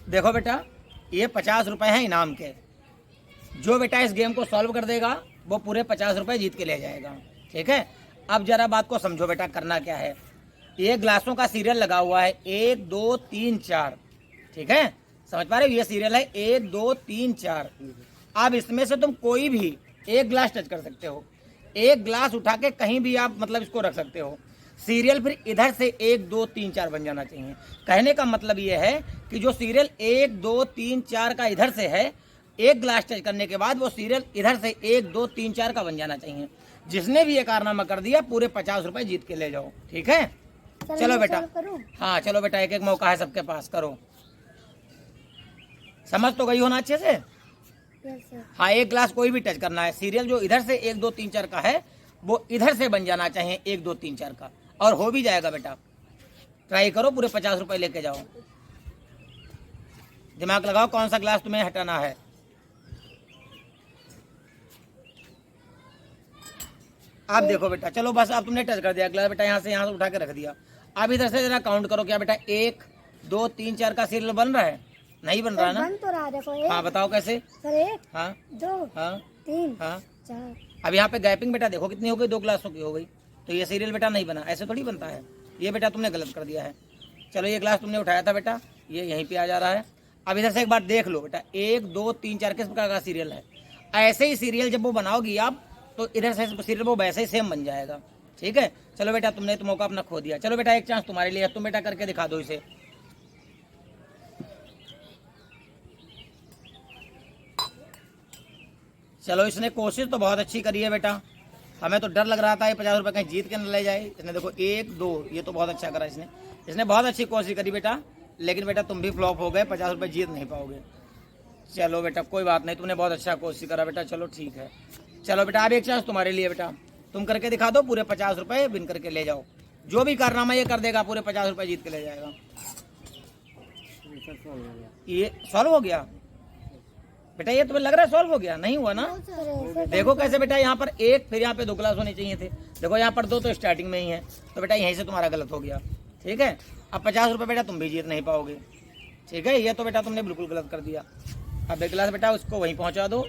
देखो बेटा, ये 50 रुपए हैं इनाम के। जो बेटा इस गेम को सॉल्व कर देगा वो पूरे 50 रुपए जीत के ले जाएगा। ठीक है, अब जरा बात को समझो बेटा, करना क्या है। ये ग्लासों का सीरियल लगा हुआ है 1 2 3 4। ठीक है, समझ पा रहे हो, ये सीरियल है 1 2 3 4। अब इसमें से तुम कोई भी एक ग्लास टच कर सकते हो। एक ग्लास उठा के कहीं भी आप मतलब इसको रख सकते हो। सीरियल फिर इधर से 1 2 3 4 बन जाना चाहिए। कहने का मतलब ये है कि जो सीरियल 1 2 3 4 का इधर से है, एक ग्लास टच करने के बाद वो सीरियल इधर से 1 2 3 4 का बन जाना चाहिए। जिसने भी ये कारनामा कर दिया पूरे 50 रुपए जीत के ले जाओ। ठीक है, चलो बेटा। हाँ चलो बेटा, एक एक मौका है सबके पास, करो। समझ तो गई हो ना अच्छे से? हाँ, एक ग्लास कोई भी टच करना है। सीरियल जो इधर से 1 2 3 4 का है वो इधर से बन जाना चाहिए 1 2 3 4 का, और हो भी जाएगा बेटा। ट्राई करो, पूरे 50 रुपए लेके जाओ। दिमाग लगाओ कौन सा ग्लास तुम्हें हटाना है। अब देखो बेटा, चलो बस अब तुमने टच कर दिया ग्लास बेटा, यहाँ से उठा के रख दिया। अब इधर से जरा काउंट करो, क्या बेटा 1 2 3 4 का सीरियल बन रहा है? नहीं बन रहा ना? बन तो रहा, देखो। हाँ बताओ कैसे? सर 1 हाँ 2 हाँ 3 हाँ 4। अब यहाँ पे गैपिंग बेटा देखो कितनी हो गई, 2 ग्लासों की हो गई। तो ये सीरियल बेटा नहीं बना, ऐसे थोड़ी बनता है। ये बेटा तुमने गलत कर दिया है। चलो ये ग्लास तुमने उठाया था बेटा, ये यहीं पे आ जा रहा है। अब इधर से एक बार देख लो बेटा, 1 2 3 4 किस प्रकार का सीरियल है। ऐसे ही सीरियल जब वो बनाओगी आप, तो इधर से सीरियल वो वैसे ही सेम बन जाएगा। ठीक है, चलो बेटा तुमने तो मौका अपना खो दिया। चलो बेटा एक चांस तुम्हारे लिए, तुम बेटा करके दिखा दो इसे। चलो, इसने कोशिश तो बहुत अच्छी करी है बेटा। हमें तो डर लग रहा था ये 50 रुपये कहीं जीत के न ले जाए। इसने देखो 1 2, ये तो बहुत अच्छा करा इसने बहुत अच्छी कोशिश करी बेटा। लेकिन बेटा तुम भी फ्लॉप हो गए, 50 रुपये जीत नहीं पाओगे। चलो बेटा कोई बात नहीं, तुमने बहुत अच्छा कोशिश करा बेटा। चलो ठीक है, चलो बेटा अब एक चांस तुम्हारे लिए बेटा, तुम करके दिखा दो, पूरे 50 रुपये विन करके ले जाओ। जो भी कारनामा ये कर देगा पूरे 50 रुपये जीत के ले जाएगा। ये सॉल्व हो गया बेटा? ये तुम्हें लग रहा है सॉल्व हो गया? नहीं हुआ ना? देखो कैसे बेटा, यहाँ पर 1 फिर यहाँ पे 2 ग्लास होने चाहिए थे। देखो यहाँ पर 2 तो स्टार्टिंग में ही है, तो बेटा यहीं से तुम्हारा गलत हो गया। ठीक है, अब 50 रुपये बेटा तुम भी जीत नहीं पाओगे। ठीक है, ये तो बेटा तुमने बिल्कुल गलत कर दिया। अब 1 गिलास बेटा उसको वहीं पहुँचा दो।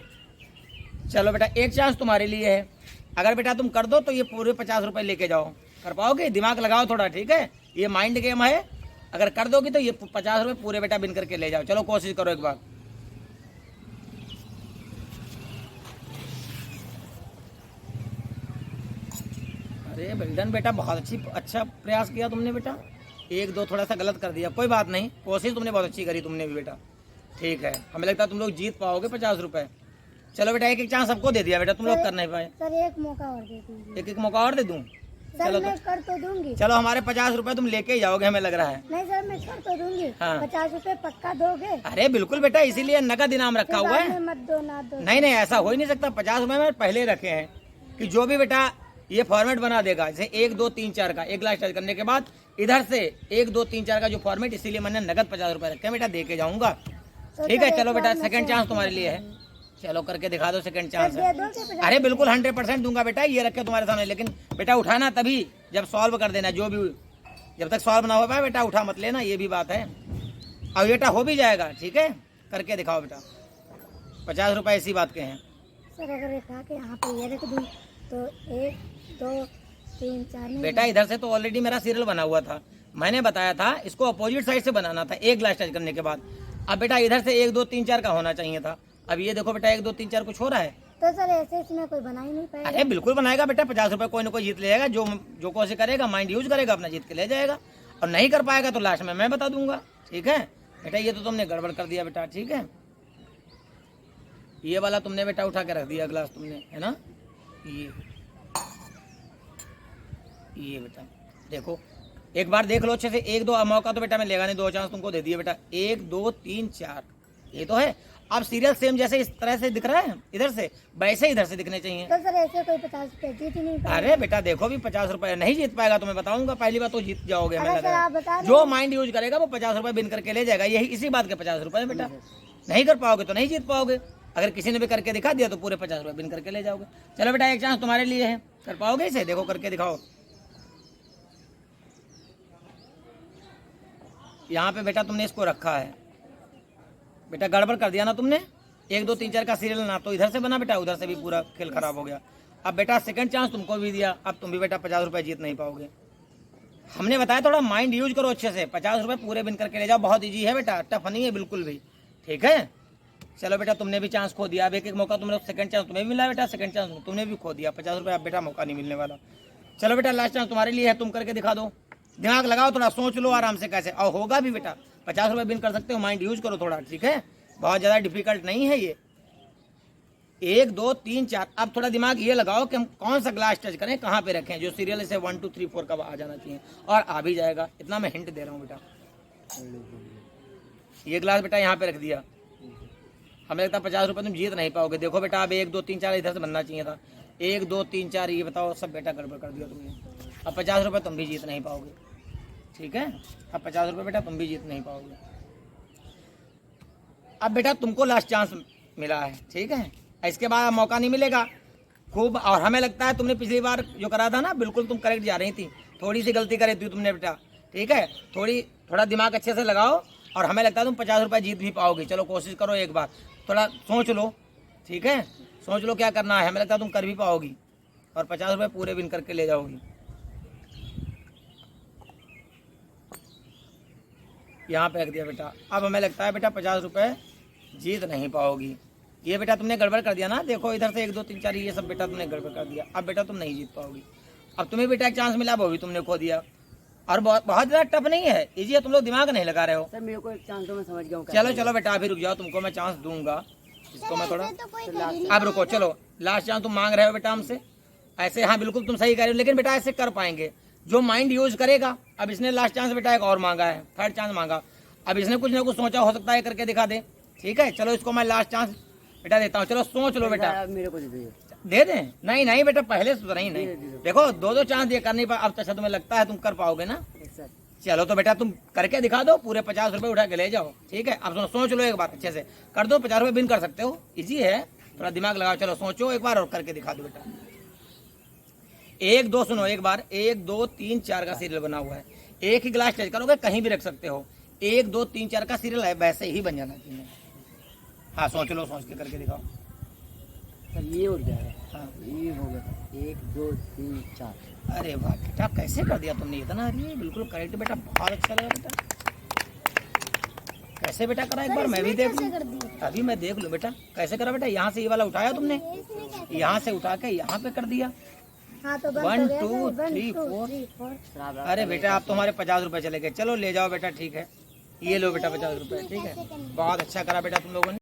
चलो बेटा एक चांस तुम्हारे लिए है, अगर बेटा तुम कर दो तो ये पूरे 50 रुपये लेके जाओ। कर पाओगे? दिमाग लगाओ थोड़ा। ठीक है, ये माइंड गेम है, अगर कर दोगी तो ये 50 रुपये पूरे बेटा बिन करके ले जाओ। चलो कोशिश करो एक बार। अरे वेल बेटा, बहुत अच्छा प्रयास किया तुमने बेटा। 1 2 थोड़ा सा गलत कर दिया, कोई बात नहीं, कोशिश तुमने बहुत अच्छी करी तुमने भी बेटा। ठीक है, हमें लगता है तुम लोग जीत पाओगे 50 रुपये। चलो बेटा एक एक चांस सबको दे दिया बेटा, तुम लोग कर नहीं पाए। सर एक मौका और दे दीजिए। एक मौका और दे दूं? सर मैं कर तो दूंगी। चलो हमारे 50 रुपए तुम लेके ही जाओगे हमें लग रहा है। नहीं सर मैं कर तो दूंगी। हाँ। 50 रुपए पक्का दोगे? अरे बिल्कुल बेटा, इसीलिए नगद इनाम रखा हुआ है। मत दो ना दो। नहीं नहीं, ऐसा हो ही नहीं सकता। 50 रुपए में पहले रखे हैं कि जो भी बेटा ये फॉर्मेट बना देगा, जैसे 1 2 3 4 का, एक ग्लास टच करने के बाद इधर से 1 2 3 4 का जो फॉर्मेट, इसीलिए मैंने नगद 50 रुपए रखे बेटा, दे के जाऊंगा। ठीक है, चलो बेटा सेकंड चांस तुम्हारे लिए है। चलो करके दिखा दो, सेकंड चांस है। अरे बिल्कुल 100% दूंगा बेटा, ये रखे तुम्हारे सामने। लेकिन बेटा उठाना तभी जब सॉल्व कर देना, जो भी, जब तक सॉल्व ना हो पाए बेटा उठा मत लेना, ये भी बात है। अब बेटा हो भी जाएगा। ठीक है, करके दिखाओ बेटा। 50 रुपए ऐसी बात के हैं। सर अगर रखा के यहाँ पे ये रख दूँ तो 1 2 3 4 बेटा इधर से तो ऑलरेडी मेरा सीरियल बना हुआ था, मैंने बताया था इसको अपोजिट साइड से बनाना था, एक ग्लास टच करने के बाद। अब बेटा इधर से 1 2 3 4 का होना चाहिए था। अब ये देखो बेटा 1 2 3 4 कुछ हो रहा है। तो सर ऐसे इसमें कोई बना ही नहीं पाएगा। अरे बिल्कुल बनाएगा बेटा, 50 रुपए कोई ना कोई जीत ले जाएगा। जो कोशिश करेगा, माइंड यूज करेगा, अपना जीत के ले जाएगा। और नहीं कर पाएगा तो लास्ट में मैं बता दूंगा। ठीक है बेटा, ये तो तुमने गड़बड़ कर दिया बेटा। ठीक है, ये वाला तुमने बेटा उठा के रख दिया ग्लास तुमने, है ना? ये बेटा देखो, एक बार देख लो अच्छे से। 1 2 मौका तो बेटा मैं लेगा नहीं, 2 चांस तुमको दे दिए बेटा। 1 2 3 4 ये तो है। अब सीरियल सेम जैसे इस तरह से दिख रहा है इधर से, वैसे इधर से दिखने चाहिए। तो सर ऐसे कोई 50 रुपए जीत ही नहीं पाएगा। अरे बेटा देखो भी 50 रुपए नहीं जीत पाएगा तो मैं बताऊंगा, पहली बार तो जीत जाओगे। हमें अगर सर आप लगा बता जो माइंड यूज करेगा वो 50 रुपए बिन करके ले जाएगा। यही इसी बात के 50 रुपए है बेटा। नहीं कर पाओगे तो नहीं जीत पाओगे। अगर किसी ने भी करके दिखा दिया तो पूरे 50 रुपए बिन करके ले जाओगे। चलो बेटा एक चांस तुम्हारे लिए है, कर पाओगे इसे? देखो करके दिखाओ। यहाँ पे बेटा तुमने इसको रखा है, बेटा गड़बड़ कर दिया ना तुमने, 1 2 3 4 का सीरियल ना तो इधर से बना बेटा, उधर से भी पूरा खेल खराब हो गया। अब बेटा सेकंड चांस तुमको भी दिया, अब तुम भी बेटा 50 रुपये जीत नहीं पाओगे। हमने बताया थोड़ा माइंड यूज करो अच्छे से, 50 रुपये पूरे बिन करके ले जाओ, बहुत ईजी है बेटा, टफ नहीं है बिल्कुल भी, ठीक है। चलो बेटा तुमने भी चांस खो दिया, अब एक एक मौका तुमने, सेकंड चांस तुम्हें भी मिला बेटा, सेकंड चांस तुमने भी खो दिया, 50 रुपये अब बेटा मौका नहीं मिलने वाला। चलो बेटा लास्ट चांस तुम्हारे लिए है, तुम करके दिखा दो, दिमाग लगाओ थोड़ा, सोच लो आराम से कैसे, और होगा भी बेटा, 50 रुपये बिन कर सकते हो, माइंड यूज करो थोड़ा, ठीक है, बहुत ज़्यादा डिफिकल्ट नहीं है ये। 1 2 3 4, अब थोड़ा दिमाग ये लगाओ कि हम कौन सा ग्लास टच करें, कहाँ पे रखें, जो सीरियल से 1 2 3 4 का आ जाना चाहिए, और आ भी जाएगा, इतना मैं हिंट दे रहा हूँ बेटा। ये ग्लास बेटा यहाँ पे रख दिया, हमें लगता है 50 रुपये तुम जीत नहीं पाओगे। देखो बेटा अब 1 2 3 4 इधर से बनना चाहिए था, 1 2 3 4 ये बताओ, सब बेटा गड़बड़ कर दिया तुमने। अब 50 रुपये तुम भी जीत नहीं पाओगे, ठीक है, अब 50 रुपये बेटा तुम भी जीत नहीं पाओगे। अब बेटा तुमको लास्ट चांस मिला है, ठीक है, इसके बाद मौका नहीं मिलेगा खूब। और हमें लगता है तुमने पिछली बार जो करा था ना, बिल्कुल तुम करेक्ट जा रही थी, थोड़ी सी गलती करी थी तुमने बेटा, ठीक है, थोड़ा दिमाग अच्छे से लगाओ, और हमें लगता है तुम 50 रुपये जीत भी पाओगे। चलो कोशिश करो एक बार, थोड़ा सोच लो, ठीक है, सोच लो क्या करना है, हमें लगता है तुम कर भी पाओगी, और 50 रुपये पूरे विन करके ले जाओगी। यहाँ पे रख दिया बेटा, अब हमें लगता है बेटा 50 रुपये जीत नहीं पाओगी। ये बेटा तुमने गड़बड़ कर दिया ना, देखो इधर से 1 2 3 4 ये सब बेटा तुमने गड़बड़ कर दिया, अब बेटा तुम नहीं जीत पाओगी। अब तुम्हें बेटा एक चांस मिला, वो भी तुमने खो दिया, और बहुत ज़्यादा टफ नहीं है, इजी है, तुम लोग दिमाग नहीं लगा रहे हो। सर मेरे को एक चांस दो, मैं समझ गया हूँ। चलो चलो बेटा अभी रुक जाओ, तुमको मैं चांस दूंगा, इसको मैं थोड़ा, अब रुको, चलो लास्ट चांस तुम मांग रहे हो बेटा हमसे, ऐसे, हाँ बिल्कुल तुम सही कह रहे हो, लेकिन बेटा ऐसे कर पाएंगे जो माइंड यूज करेगा। अब इसने लास्ट चांस बेटा एक और मांगा है, थर्ड चांस मांगा, अब इसने कुछ ना कुछ सोचा, हो सकता है करके दिखा दे, ठीक है। चलो इसको मैं लास्ट चांस बेटा देता हूँ, चलो सोच लो बेटा। मेरे को दे दीजिए। दे दें? नहीं नहीं बेटा, पहले से तो नहीं, देखो 2 2 चांस दिए, करने पर अब अच्छा तुम्हें लगता है तुम कर पाओगे ना। सर चलो तो बेटा तुम करके दिखा दो, पूरे 50 रुपये उठा के ले जाओ, ठीक है। अब सोच लो एक बार अच्छे से, कर दो, 50 रुपये बिन कर सकते हो, इजी है, थोड़ा दिमाग लगाओ, चलो सोचो एक बार और करके दिखा दो बेटा। 1 2 सुनो एक बार, 1 2 3 4 का सीरियल बना हुआ है, एक ही गिलास टच करोगे, कहीं भी रख सकते हो, 1 2 3 4 का सीरियल है, वैसे ही बन जाना चाहिए। हाँ सोच लो, सोच के करके दिखाओ। सर ये हो जाएगा, हाँ ये हो गया, 1 2 3 4। अरे वाह बेटा, कैसे कर दिया तुमने इतना, अरे बिल्कुल करेक्ट बेटा, बहुत अच्छा लगा बेटा, कैसे बेटा करा, एक बार मैं भी देख लूँ, अभी मैं देख लूँ बेटा कैसे करा बेटा। यहाँ से ये वाला उठाया तुमने, यहाँ से उठा के यहाँ पे कर दिया, हाँ तो 1 2 3 4। अरे बेटा आप तुम्हारे 50 रुपये चले गए, चलो ले जाओ बेटा, ठीक है, ये लो बेटा 50 रुपये, ठीक है, बहुत अच्छा करा बेटा तुम लोगों ने।